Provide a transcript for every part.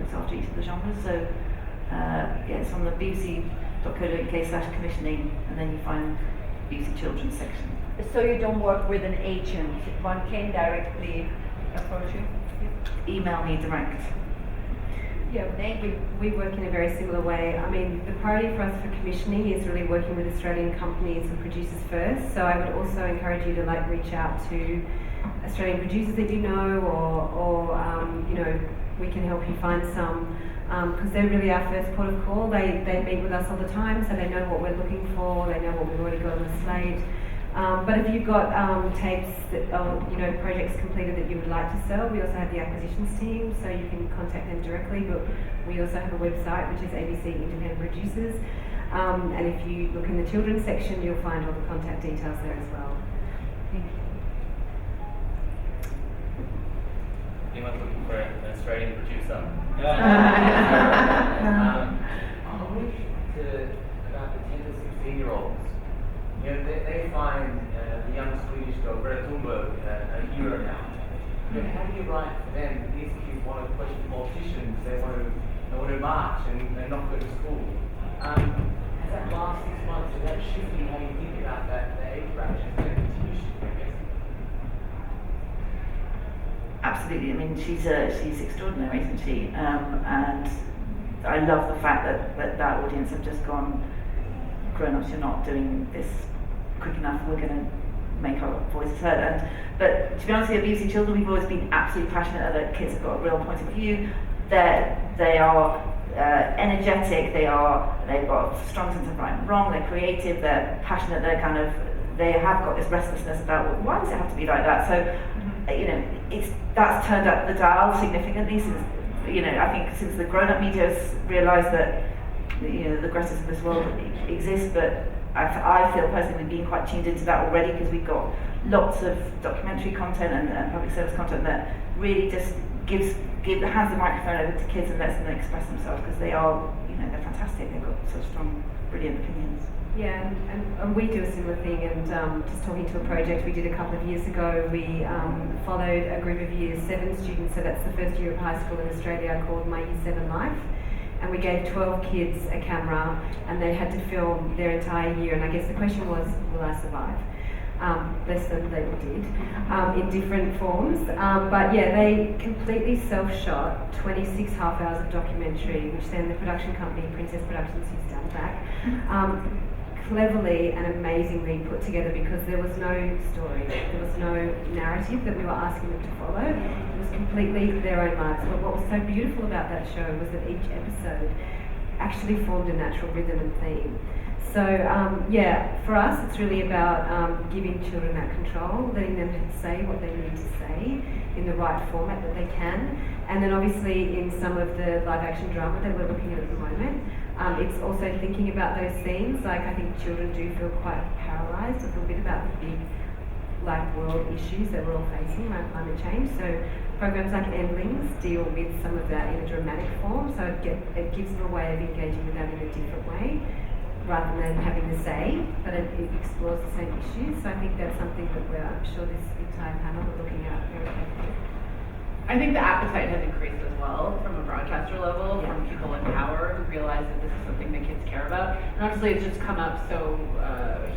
looks after each of the genres. So it's on the bbc.co.uk/commissioning, and then you find BBC Children's section. So you don't work with an agent, one can directly approach you? Email me direct. Yeah, we work in a very similar way. I mean, the priority for us for commissioning is really working with Australian companies and producers first. So I would also encourage you to reach out to Australian producers that you know, or we can help you find some, because they're really our first port of call. They meet with us all the time, so they know what we're looking for. They know what we've already got on the slate. But if you've got tapes that projects completed that you would like to sell, we also have the acquisitions team, so you can contact them directly. But we also have a website which is ABC Independent Producers, and if you look in the children's section, you'll find all the contact details there as well. Thank you. Anyone looking for an Australian producer? I wish about the 10 to 16-year-olds. They find the young Swedish girl, Greta Thunberg, a hero now. How do you write for them? These kids want to question politicians, they want to march and not go to school. Has that last 6 months, is that shifting how you think about that, the age range? Is that continue shifting, I guess? Absolutely. I mean, she's extraordinary, isn't she? And I love the fact that audience have just gone, grown-ups, you're not doing this quick enough, we're going to make our voices heard. But to be honest with you, at BBC Children, we've always been absolutely passionate that kids have got a real point of view. They are energetic, they've got a strong sense of right and wrong, they're creative, they're passionate, they have got this restlessness about, well, why does it have to be like that? So, that's turned up the dial significantly since, I think since the grown-up media has realised that the Gretas of this world exist, but I feel personally we've been quite tuned into that already, because we've got lots of documentary content and public service content that really just hands the microphone over to kids and lets them express themselves, because they're fantastic. They've got such strong, brilliant opinions. Yeah, and we do a similar thing, and just talking to a project we did a couple of years ago, we followed a group of Year 7 students, so that's the first year of high school in Australia, called My Year 7 Life. And we gave 12 kids a camera, and they had to film their entire year, and I guess the question was, will I survive? Bless them, they all did, in different forms. But yeah, they completely self-shot 26 half hours of documentary, which then the production company, Princess Productions, who's done back, cleverly and amazingly put together, because there was no story, there was no narrative that we were asking them to follow. It was completely their own lives. But what was so beautiful about that show was that each episode actually formed a natural rhythm and theme. So for us it's really about giving children that control, letting them say what they need to say in the right format that they can. And then obviously in some of the live action drama that we're looking at the moment, it's also thinking about those themes. Like, I think children do feel quite paralysed a little bit about the big world issues that we're all facing, like climate change. So programs like Endlings deal with some of that in a dramatic form, so it gives them a way of engaging with that in a different way, rather than having the say, but it explores the same issues. So I think that's something that I'm sure this entire panel are looking at very carefully. I think the appetite has increased as well from a broadcaster level, from people in power who realize that this is something that kids care about. And obviously it's just come up so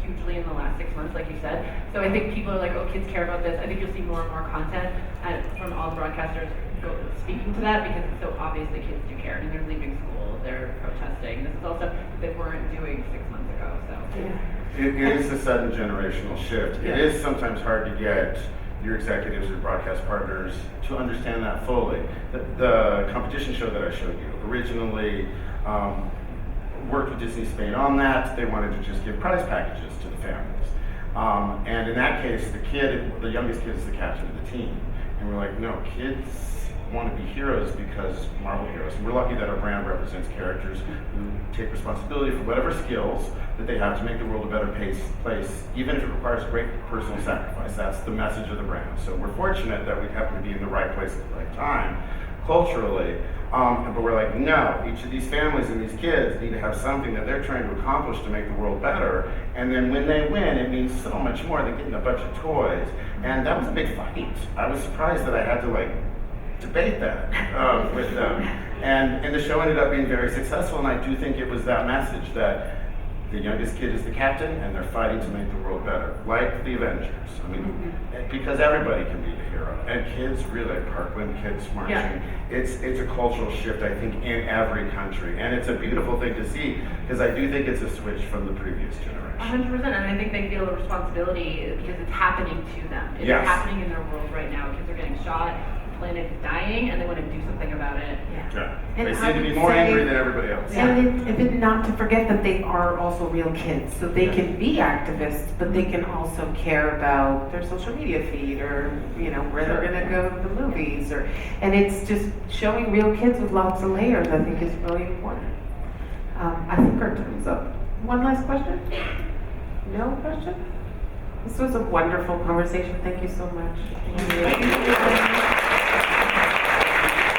hugely in the last 6 months, like you said. So I think people are like, oh, kids care about this. I think you'll see more and more content from all broadcasters speaking to that, because it's so obvious that kids do care. I mean, they're leaving school, they're protesting. This is all stuff that they weren't doing 6 months ago. So It is a sudden generational shift. It is sometimes hard to get your executives or broadcast partners to understand that fully. The competition show that I showed you originally worked with Disney Spain on that. They wanted to just give prize packages to the families. And in that case, the youngest kid is the captain of the team. And we're like, no, kids want to be heroes because Marvel heroes. And we're lucky that our brand represents characters who take responsibility for whatever skills that they have to make the world a better place, even if it requires great personal sacrifice. That's the message of the brand. So we're fortunate that we happen to be in the right place at the right time, culturally. But we're like, no, each of these families and these kids need to have something that they're trying to accomplish to make the world better. And then when they win, it means so much more than getting a bunch of toys. And that was a big fight. I was surprised that I had to debate that with them. And the show ended up being very successful, and I do think it was that message that the youngest kid is the captain, and they're fighting to make the world better, like the Avengers. I mean, because everybody can be the hero, and kids really like Parkland kids marching. Yeah. It's a cultural shift, I think, in every country, and it's a beautiful thing to see because I do think it's a switch from the previous generation. 100%, and I think they feel a responsibility because it's happening to them. It's Yes. happening in their world right now. Kids are getting shot, the planet is dying, and they want to do something about it. Yeah. And They I seem to be would more say- angry than everybody else. And not to forget that they are also real kids, so they Yeah. can be activists, but they can also care about their social media feed or, you know, where they're gonna go to the movies and it's just showing real kids with lots of layers, I think is really important. I think our time's up. One last question? No question? This was a wonderful conversation, thank you so much. Thank you.